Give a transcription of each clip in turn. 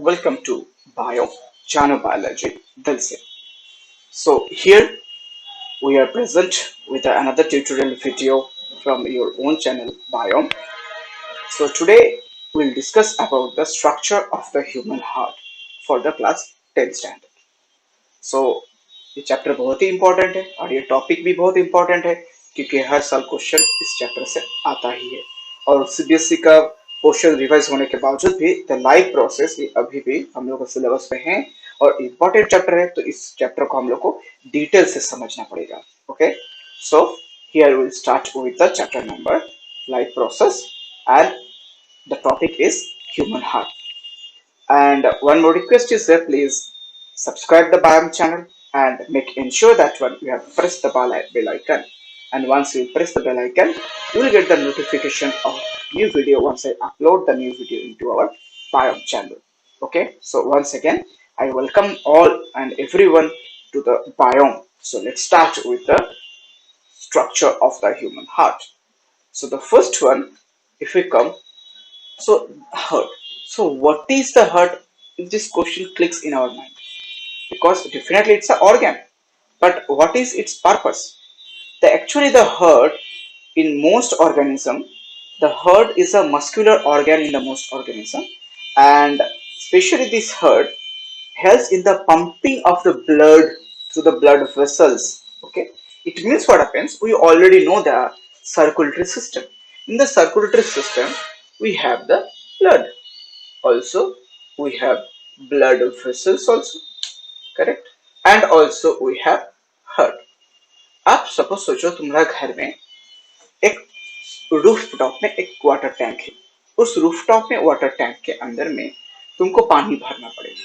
welcome to Biome Biology दिल से. So here we are present with another tutorial video from your own channel Biome. So today we'll discuss about the structure of the human heart for the class 10 standard. So ये chapter बहुत ही important है और ये topic भी बहुत important है क्योंकि हर साल क्वेश्चन इस चैप्टर से आता ही है और सीबीएसई का पोर्शन रिवाइज होने के बावजूद भी द लाइव प्रोसेस ये अभी भी हम लोग का सिलेबस में है और इम्पोर्टेंट चैप्टर है तो इस चैप्टर को हम लोग को डिटेल से समझना पड़ेगा. Okay, so here will start with the chapter number live process and the topic is human heart. And one more request is there, please subscribe the Biome channel and make ensure that one you have pressed the bell icon. And once you press the bell icon, you will get the notification of new video once I upload the new video into our Biome channel. Okay, so once again, I welcome all and everyone to the Biome. So let's start with the structure of the human heart. So the first one, if we come, so heart. So what is the heart? If this question clicks in our mind, because definitely it's an organ, but what is its purpose? Actually the heart in most organism, the heart is a muscular organ in the most organism, and especially this heart helps in the pumping of the blood through the blood vessels. Okay, it means what happens, we already know the circulatory system. In the circulatory system we have the blood, also we have blood vessels also, correct, and also we have heart. आप suppose सोचो तुम्हारा घर में एक roof top में एक water tank है, उस रूफ टॉप में वाटर टैंक के अंदर में तुमको पानी भरना पड़ेगा,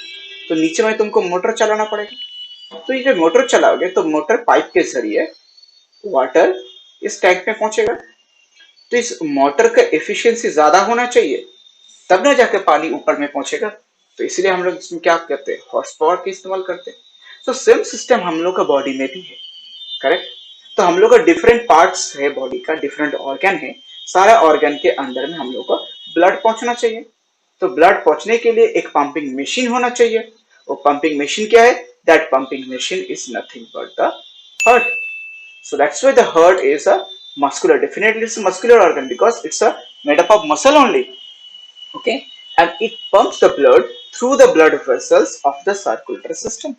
तो नीचे में तुमको मोटर चलाना पड़ेगा. तो ये जब मोटर चलाओगे तो मोटर पाइप के जरिए वाटर इस टैंक में पहुंचेगा. तो इस मोटर का एफिशिएंसी ज्यादा होना चाहिए तब ना जाके पानी ऊपर में पहुंचेगा. तो इसलिए हम लोग इसमें क्या करते हैं, हॉर्स पावर का इस्तेमाल करते हैं. तो सेम सिस्टम हम लोग का बॉडी में भी है, करेक्ट. तो हम लोग का डिफरेंट पार्ट्स है बॉडी का, डिफरेंट ऑर्गन है, सारे ऑर्गन के अंदर में हम लोग को ब्लड पहुंचना चाहिए. तो ब्लड पहुंचने के लिए एक पंपिंग मशीन होना चाहिए. वो पंपिंग मशीन क्या है? That pumping machine is nothing but the heart. So that's why the heart is a muscular, definitely it's a muscular organ because it's a made up of muscle only. Okay, and it pumps the blood through the blood vessels of the circulatory system,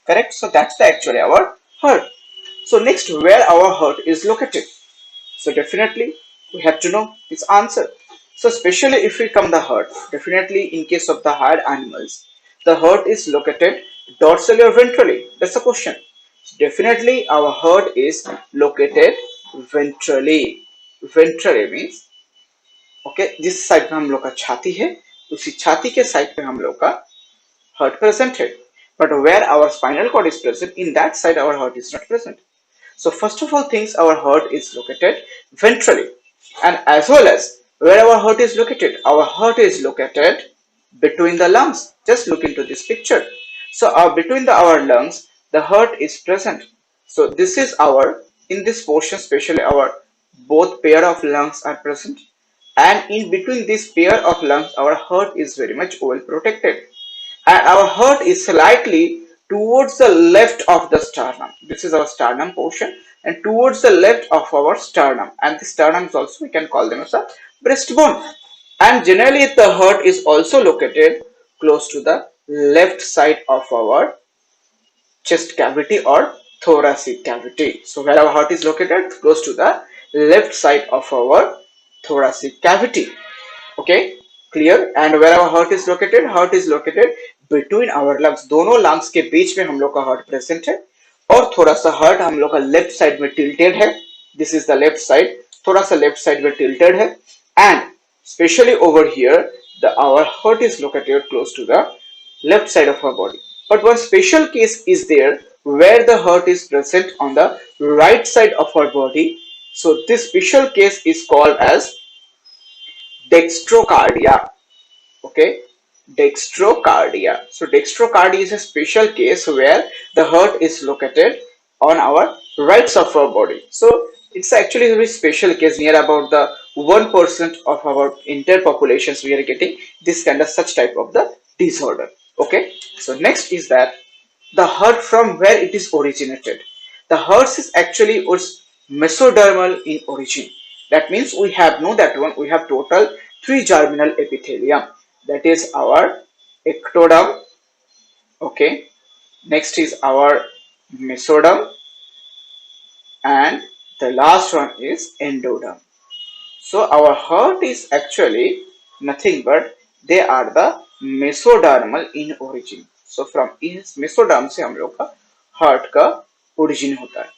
correct. So that's the actually our heart. So next, where our heart is located, so definitely we have to know its answer. So especially if we come the heart, definitely in case of the higher animals, the heart is located dorsally or ventrally. That's the question. So definitely our heart is located ventrally. Ventrally means okay, जिस side में हम लोग का छाती है उसी छाती के साइड पे हम लोग का हार्ट प्रेजेंट है. But where our spinal cord is present, in that side our heart is not present. So first of all things, our heart is located ventrally, and as well as where our heart is located, our heart is located between the lungs. Just look into this picture. So between our lungs the heart is present. So this is our, in this portion especially our both pair of lungs are present, and in between this pair of lungs our heart is very much well protected, and our heart is slightly towards the left of the sternum. This is our sternum portion, and towards the left of our sternum, and the sternum is also, we can call them as a breastbone. And generally the heart is also located close to the left side of our chest cavity or thoracic cavity. So where our heart is located, close to the left side of our thoracic cavity. Okay, clear. And where our heart is located, heart is located between our lungs. दोनों lungs के बीच में हम लोग का heart present है, और थोड़ा सा heart हम लोग का left side में tilted है. This is the left side, थोड़ा सा left side में tilted है, and especially over here our heart is located close to the left side of our body. But one special case is there where the heart is present on the right side of our body. So this special case is called as dextrocardia. Okay, dextrocardia. So dextrocardia is a special case where the heart is located on our right side of our body. So it's actually a very special case. Near about the 1% of our entire populations we are getting this kind of such type of the disorder. Okay, so next is that the heart from where it is originated. The heart is actually mesodermal in origin. That means we have know that one. We have total three germinal epithelium. That is our ectoderm. Okay. Next is our mesoderm, and the last one is endoderm. So our heart is actually nothing but they are the mesodermal in origin. So from इस mesoderm से हम लोग का heart का origin होता है,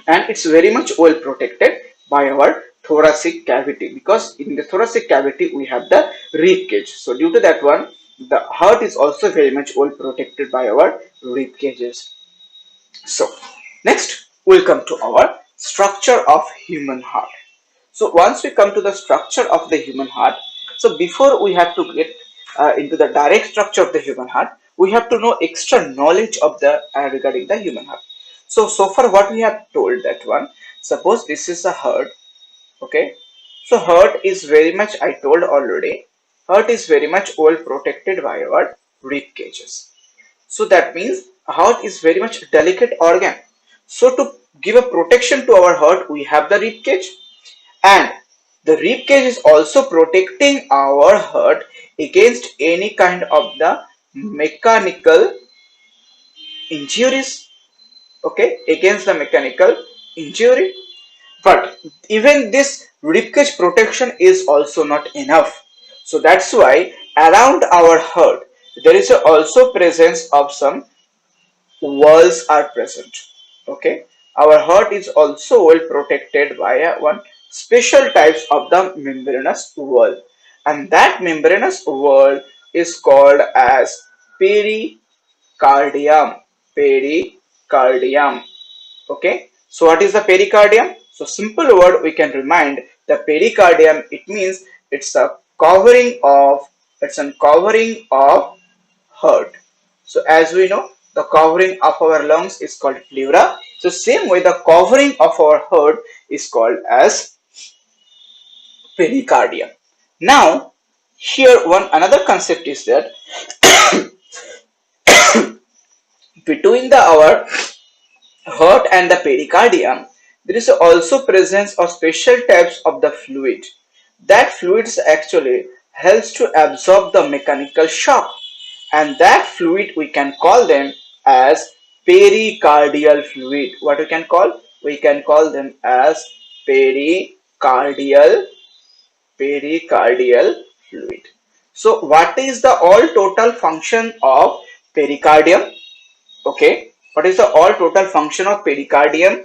and it's very much well protected by our thoracic cavity, because in the thoracic cavity we have the rib cage. So due to that one, the heart is also very much well protected by our rib cages. So next we'll come to our structure of human heart. So once we come to the structure of the human heart, so before we have to get into the direct structure of the human heart, we have to know extra knowledge of the regarding the human heart. So far what we have told that one, suppose this is a heart, okay. So heart is very much, I told already, heart is very much well protected by our rib cages. So that means heart is very much delicate organ. So to give a protection to our heart, we have the rib cage, and the rib cage is also protecting our heart against any kind of the mechanical injuries. Okay, against the mechanical injury. But even this rib cage protection is also not enough. So that's why around our heart there is also presence of some walls are present. Okay, our heart is also well protected by one special types of the membranous wall, and that membranous wall is called as pericardium. Pericardium. Okay, so what is the pericardium? So simple word we can remind, the pericardium, it means it's a covering of, it's a covering of heart. So as we know, the covering of our lungs is called pleura. So same way the covering of our heart is called as pericardium. Now here one another concept is that between the our heart and the pericardium, there is also presence of special types of the fluid. That fluids actually helps to absorb the mechanical shock, and that fluid we can call them as pericardial fluid. What we can call? We can call them as pericardial fluid. So what is the all total function of pericardium? Okay, what is the all total function of pericardium,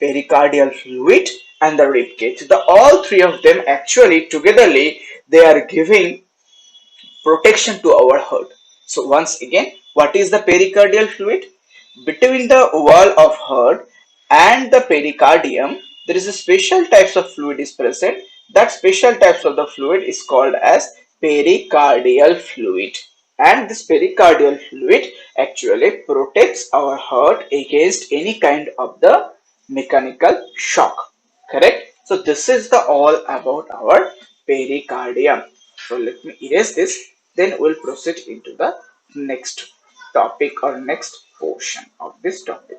pericardial fluid, and the rib cage? The all three of them actually togetherly they are giving protection to our heart. So once again, what is the pericardial fluid? Between the wall of heart and the pericardium, there is a special types of fluid is present. That special types of the fluid is called as pericardial fluid. And this pericardial fluid actually protects our heart against any kind of the mechanical shock. Correct? So this is the all about our pericardium. So let me erase this, then we'll proceed into the next topic or next portion of this topic.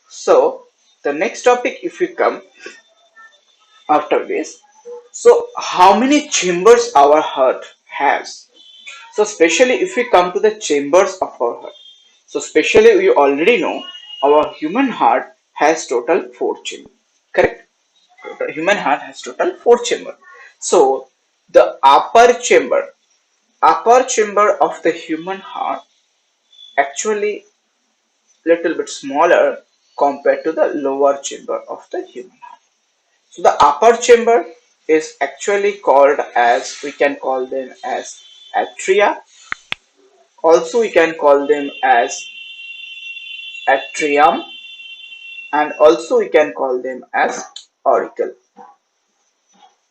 So the next topic, if we come after this, so how many chambers our heart has? So especially if we come to the chambers of our heart, so especially we already know our human heart has total four chambers. Correct? The human heart has total four chambers. So the upper chamber of the human heart actually little bit smaller compared to the lower chamber of the human heart. So the upper chamber is actually called as, we can call them as atria. Also we can call them as atrium, and also we can call them as auricle.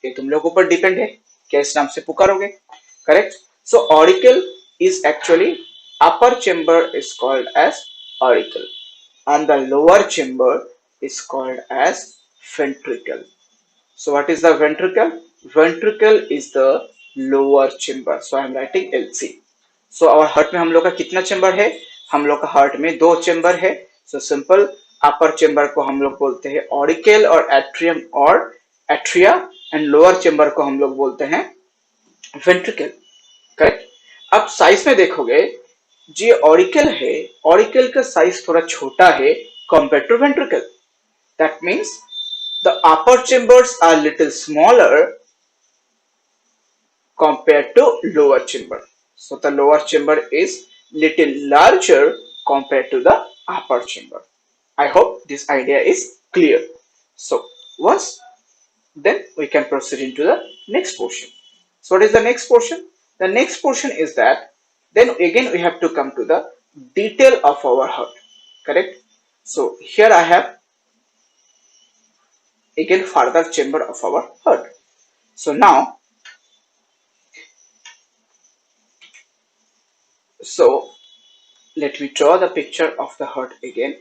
ये तुम लोगों पर depend है क्या इस नाम से पुकारोगे. Correct. So auricle is actually, upper chamber is called as auricle, and the lower chamber is called as ventricle. So what is the ventricle? Ventricle is the lower chamber. So I am writing LC. So our heart में हम लोग का कितना chamber है? हम लोग का heart में 2 चेंबर है. सो सिंपल, अपर चेंबर को हम लोग बोलते हैं ऑरिकल और एट्रियम और एट्रिया, एंड लोअर चेंबर को हम लोग बोलते हैं वेंट्रिकल. करेक्ट. अब साइज में देखोगे, जो ऑरिकल है, ऑरिकल का साइज थोड़ा छोटा है compare to ventricle. That means the upper chambers are little smaller compared to lower chamber. So the lower chamber is little larger compared to the upper chamber. I hope this idea is clear. So once then we can proceed into the next portion. So what is the next portion? The next portion is that then again we have to come to the detail of our heart. Correct? So here I have again further chamber of our heart. So now let me draw the picture of the heart again.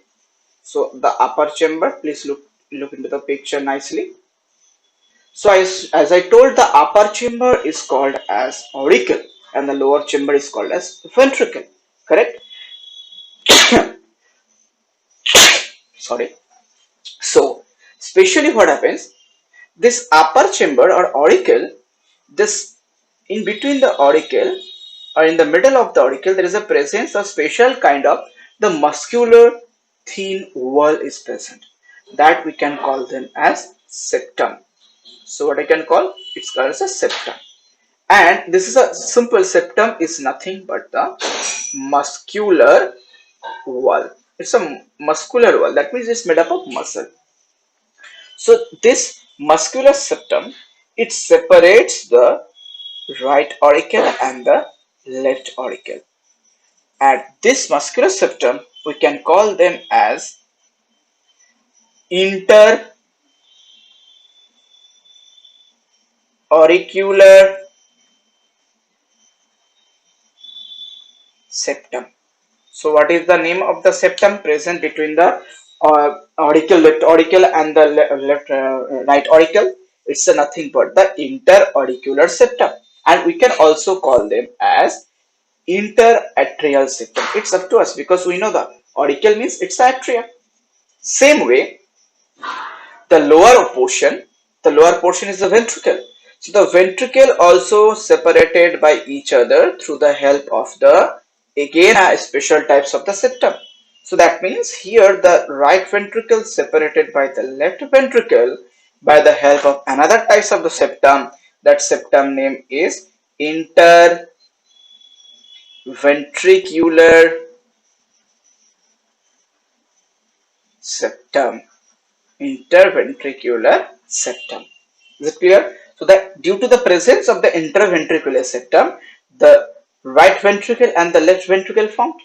So the upper chamber, please look into the picture nicely. So as I told, the upper chamber is called as auricle and the lower chamber is called as ventricle. Correct? Sorry. So especially what happens, this upper chamber or auricle, this in between the auricle or in the middle of the auricle, there is a presence of special kind of the muscular thin wall is present, that we can call them as septum. So what I can call, it's called as a septum, and this is a simple septum is nothing but the muscular wall. It's a muscular wall, that means it's made up of muscle. So this muscular septum, it separates the right auricle and the left auricle. At this muscular septum, we can call them as interauricular septum. So what is the name of the septum present between the auricle, left auricle and the right auricle? It's nothing but the interauricular septum, and we can also call them as interatrial septum. It's up to us because we know the auricle means it's the atria. Same way, the lower portion is the ventricle. So the ventricle also separated by each other through the help of the again special types of the septum. So that means here the right ventricle separated by the left ventricle by the help of another types of the septum. That septum name is interventricular septum. Interventricular septum. Is it clear? So that due to the presence of the interventricular septum, the right ventricle and the left ventricle formed.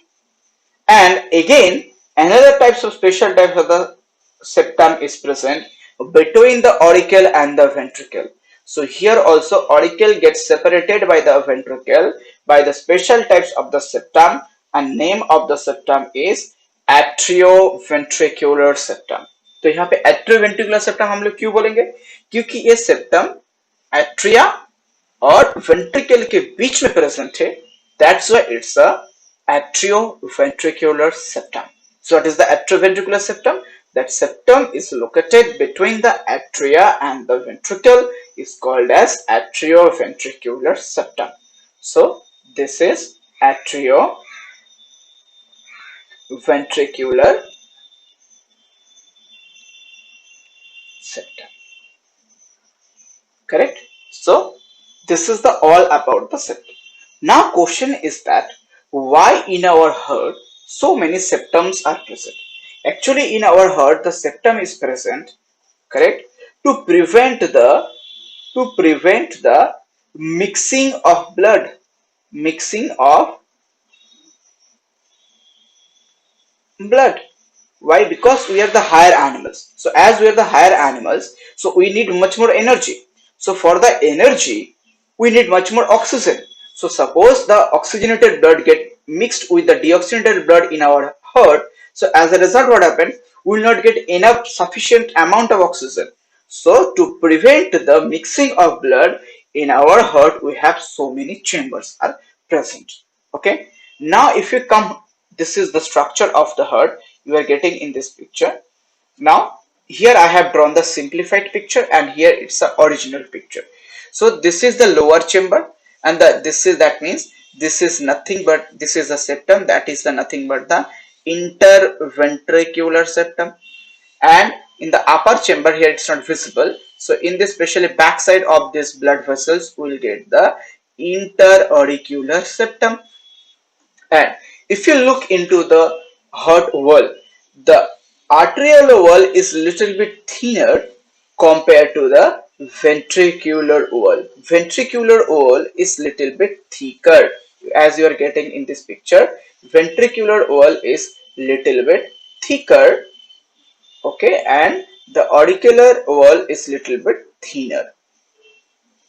And again, another types of special types of the septum is present between the auricle and the ventricle. So here also auricle gets separated by the ventricle by the special types of the septum, and name of the septum is atrioventricular septum. तो यहाँ पे atrioventricular septum हम लोग क्यों बोलेंगे? क्योंकि ये septum atria और वेंट्रिकल के बीच में प्रेजेंट है. That's why it's a atrioventricular septum. So what is the atrioventricular septum? That septum is located between the atria and the ventricle is called as atrioventricular septum. So this is atrioventricular septum. Correct? So this is the all about the septum. Now question is that why in our heart so many septums are present? Actually in our heart the septum is present, correct, to prevent the mixing of blood, mixing of blood. Why? Because we are the higher animals. So as we are the higher animals, so we need much more energy. So for the energy, we need much more oxygen. So suppose the oxygenated blood get mixed with the deoxygenated blood in our heart. So as a result, what happens? We will not get enough sufficient amount of oxygen. So to prevent the mixing of blood in our heart, we have so many chambers are present. Okay, now if you come, this is the structure of the heart you are getting in this picture. Now here I have drawn the simplified picture, and here it's the original picture. So this is the lower chamber, and that means this is nothing but, this is the septum, that is the nothing but the interventricular septum. And in the upper chamber, here it's not visible, so in this especially back side of this blood vessels we will get the interauricular septum. And if you look into the heart wall, the arterial wall is little bit thinner compared to the ventricular wall. Ventricular wall is little bit thicker, as you are getting in this picture. Ventricular wall is little bit thicker, okay, and the auricular wall is little bit thinner.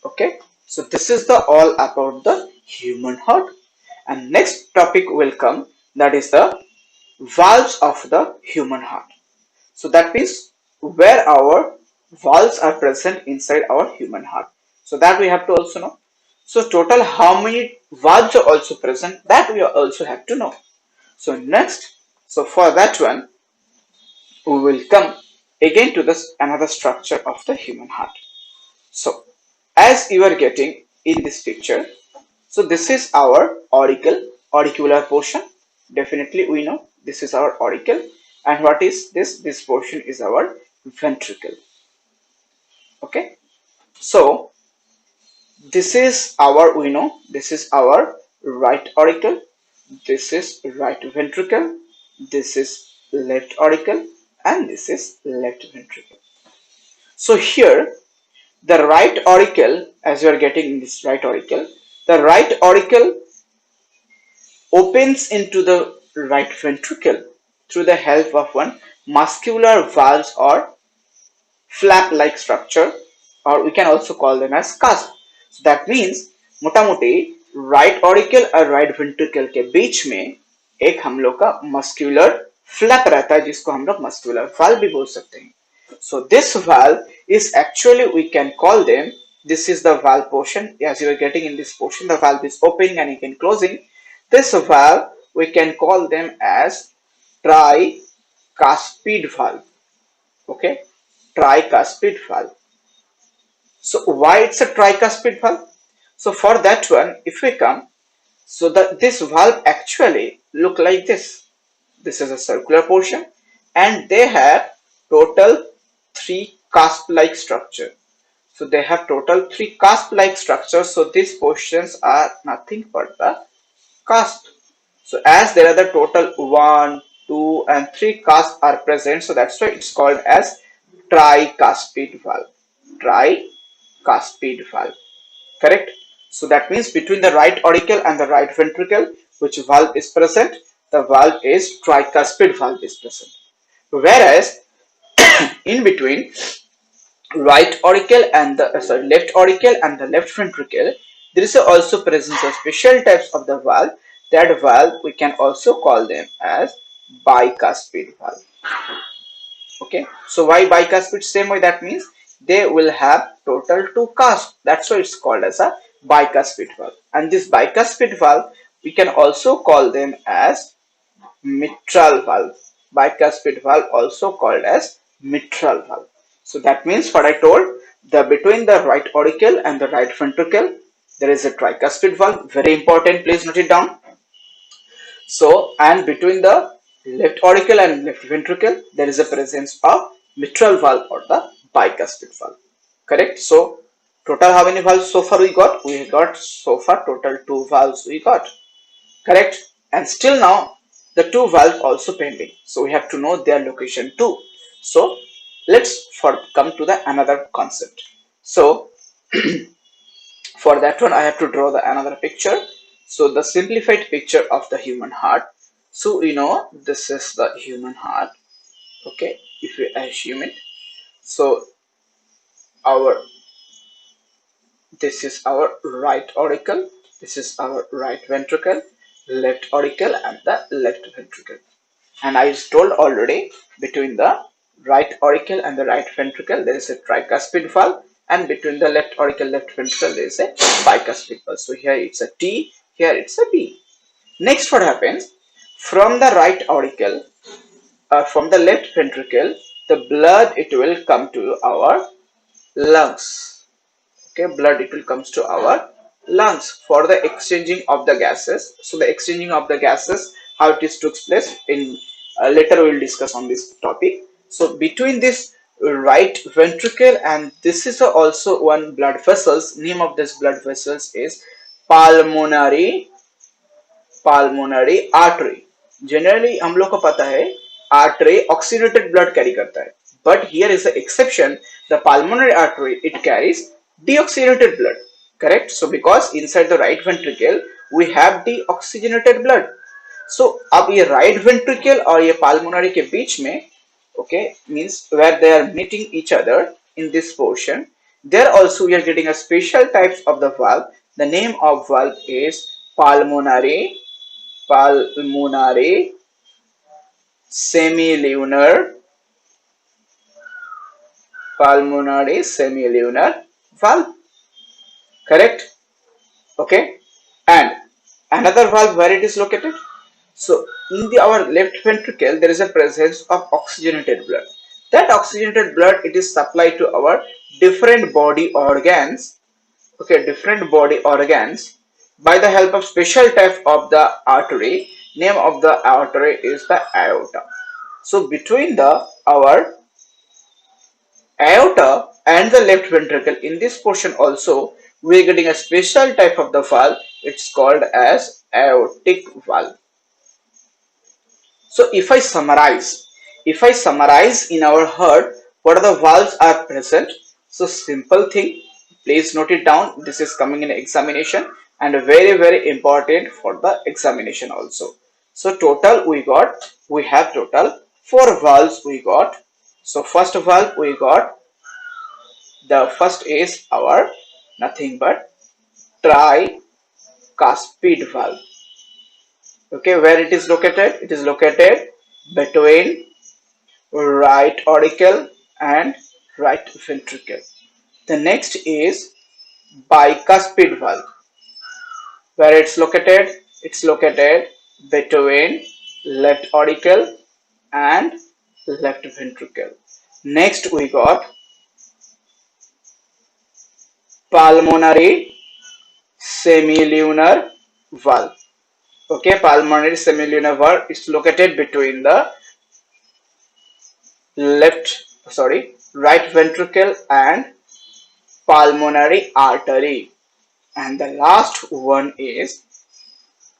Okay, so this is the all about the human heart. And next topic will come, that is the valves of the human heart. So that means where our valves are present inside our human heart. So that we have to also know. So total how many valves are also present, that we also have to know. So next, so for that one, we will come again to this another structure of the human heart. So as you are getting in this picture, so this is our auricular portion. Definitely we know this is our auricle. And what is this? This portion is our ventricle. Okay. So this is our, we know, this is our right auricle. This is right ventricle. This is left auricle. And this is left ventricle. So here the right auricle, as you are getting in this right auricle, the right auricle opens into the right ventricle through the help of one muscular valves or flap-like structure, or we can also call them as cusp. So that means मोटामोटी right auricle और right ventricle के बीच में एक हम लोग का muscular flap रहता है, जिसको हम लोग muscular valve भी बोल सकते हैं. So this valve is actually, we can call them, this is the valve portion. As you are getting in this portion, the valve is opening and again closing. This valve we can call them as tricuspid valve. Okay, tricuspid valve. So why it's a tricuspid valve? So for that one, if we come, so that this valve actually look like this. This is a circular portion, and they have total 3 cusp-like structure. So they have total 3 cusp-like structures. So these portions are nothing but the cusp. So as there are the total 1, 2 and 3 cusps are present, so that's why it's called as tricuspid valve. Tricuspid valve. Correct? So that means between the right auricle and the right ventricle, which valve is present? The valve is tricuspid valve is present. Whereas in between right auricle and the left auricle and the left ventricle, there is also presence of special types of the valve. That valve we can also call them as bicuspid valve. Okay, so why bicuspid? Same way, that means they will have total 2 cusps. That's why it's called as a bicuspid valve. And this bicuspid valve we can also call them as mitral valve. Bicuspid valve also called as mitral valve. So that means what I told, the between the right auricle and the right ventricle there is a tricuspid valve. Very important, please note it down. So, and between the left auricle and left ventricle there is a presence of mitral valve or the bicuspid valve. Correct? So total how many valves so far we got? We got so far total 2 valves we got. Correct? And still now the 2 valves also pending, so we have to know their location too. So let's come to the another concept. So for that one I have to draw the another picture. So the simplified picture of the human heart. So you know this is the human heart. Okay, if we assume it, so our this is our right auricle, this is our right ventricle, left auricle and the left ventricle. And I told already, between the right auricle and the right ventricle there is a tricuspid valve, and between the left auricle left ventricle there is a bicuspid valve. So here it's a T, here it's a B. Next, what happens? From the right auricle, from the left ventricle, the blood it will come to our lungs. Okay, blood it will comes to our lungs for the exchanging of the gases. So the exchanging of the gases, how it is took place in later we will discuss on this topic. So between this right ventricle and this is also one blood vessels. Name of this blood vessels is pulmonary artery. Generally हम लोग को पता है artery oxygenated blood carry करता है, but here is the exception. The pulmonary artery it carries deoxygenated blood, correct? So because inside the right ventricle we have deoxygenated blood. So अब ये right ventricle और ये pulmonary के बीच में, okay, means where they are meeting each other in this portion, there also we are getting a special types of the valve. The name of valve is pulmonary pulmonary semilunar valve, correct? Okay, and another valve where it is located. So in our left ventricle there is a presence of oxygenated blood. That oxygenated blood it is supplied to our different body organs, okay, different body organs by the help of special type of the artery. Name of the artery is the aorta. So between the our aorta and the left ventricle in this portion also we are getting a special type of the valve. It's called as aortic valve. So if I summarize in our heart what are the valves are present. So simple thing, please note it down. This is coming in examination and very important for the examination also. So total we have total 4 valves we got. So first valve we got, the first is our nothing but tricuspid valve. Okay, where it is located? It is located between right auricle and right ventricle. The next is bicuspid valve. Where it's located? It's located between left auricle and left ventricle. Next we got pulmonary semilunar valve. Okay, pulmonary semilunar valve is located between the right ventricle and pulmonary artery. And the last one is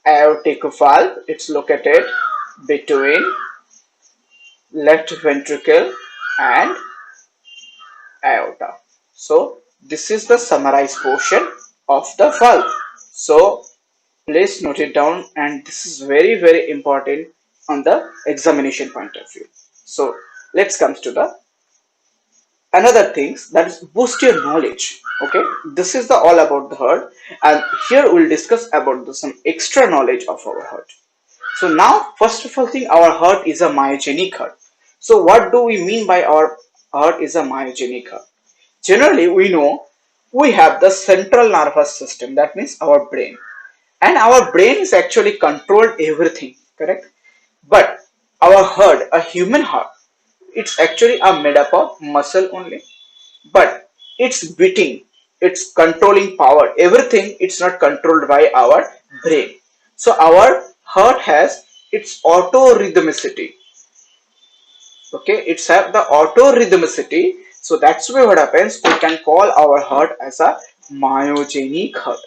aortic valve. It's located between left ventricle and aorta. So this is the summarized portion of the valve. So please note it down, and this is very important on the examination point of view. So let's come to the another things, that is boost your knowledge. Okay, this is the all about the heart, and here we'll discuss about some extra knowledge of our heart. So now first of all thing, our heart is a myogenic heart. So what do we mean by our heart is a myogenic heart? Generally we know we have the central nervous system, that means our brain, and our brain is actually controlled everything, correct? But our heart, a human heart, it's actually a made up of muscle only, but it's beating, it's controlling power, everything it's not controlled by our brain. So our heart has its auto rhythmicity. Okay, it's have the auto rhythmicity. So that's why what happens, we can call our heart as a myogenic heart.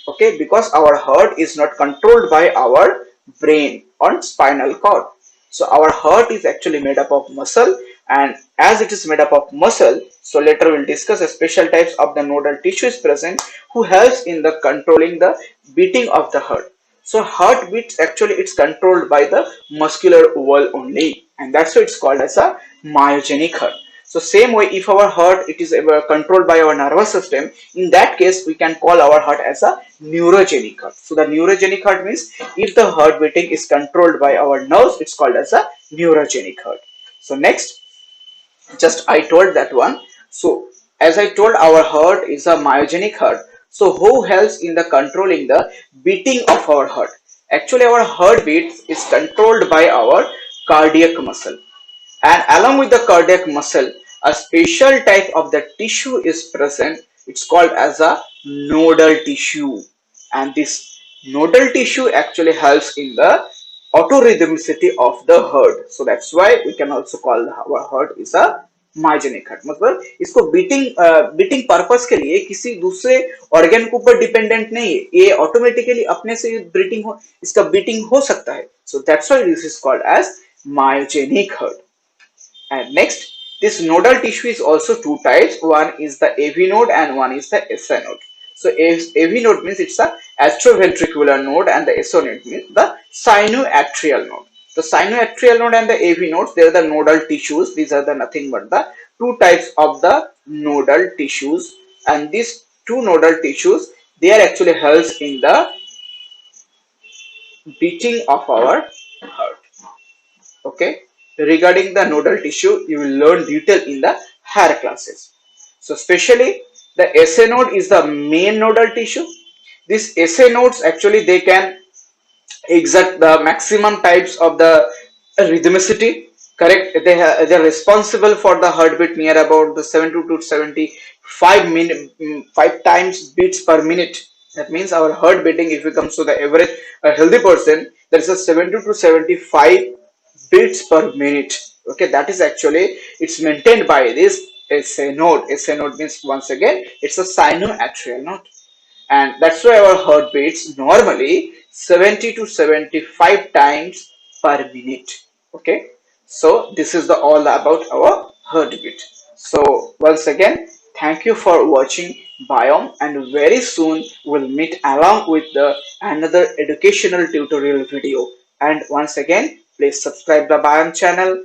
Okay, because our heart is not controlled by our brain on spinal cord. So our heart is actually made up of muscle, and as it is made up of muscle, so later we'll discuss a special types of the nodal tissue is present who helps in the controlling the beating of the heart. So heartbeat actually it's controlled by the muscular wall only, and that's why it's called as a myogenic heart. So same way, if our heart it is controlled by our nervous system, in that case we can call our heart as a neurogenic heart. So the neurogenic heart means if the heart beating is controlled by our nerves, it's called as a neurogenic heart. So next, just I told that one. So as I told, our heart is a myogenic heart. So who helps in the controlling the beating of our heart? Actually, our heartbeat is controlled by our cardiac muscle. And along with the cardiac muscle, a special type of the tissue is present. It's called as a nodal tissue. And this nodal tissue actually helps in the autorhythmicity of the heart. So that's why we can also call our heart is a myogenic heart. मतलब इसको beating purpose के लिए किसी दूसरे organ के ऊपर dependent नहीं है, ये ऑटोमेटिकली अपने से बीटिंग हो, इसका बीटिंग हो सकता है. So that's why this is called as myogenic heart. And next, this nodal tissue is also two types. One is the AV node and one is the SA node. So AV node means it's the astroventricular node, and the SA node means the sinoatrial node. The sinoatrial node and the AV nodes, they are the nodal tissues. These are the nothing but the two types of the nodal tissues, and these two nodal tissues, they are actually helps in the beating of our heart. Okay, regarding the nodal tissue, you will learn detail in the higher classes. So especially the SA node is the main nodal tissue. These SA nodes actually they can exert the maximum types of the rhythmicity. Correct, they're responsible for the heartbeat near about the 70 to 75 minute 5 times beats per minute. That means our heart beating, if it comes to the average a healthy person, there is a 70 to 75 beats per minute. Okay, that is actually it's maintained by this SA node. SA node means, once again, it's a sinoatrial node, and that's why our heart beats normally 70 to 75 times per minute. Okay, so this is the all about our heartbeat. So once again, thank you for watching Biome, and very soon we'll meet along with the another educational tutorial video. And once again, please subscribe the Biome channel.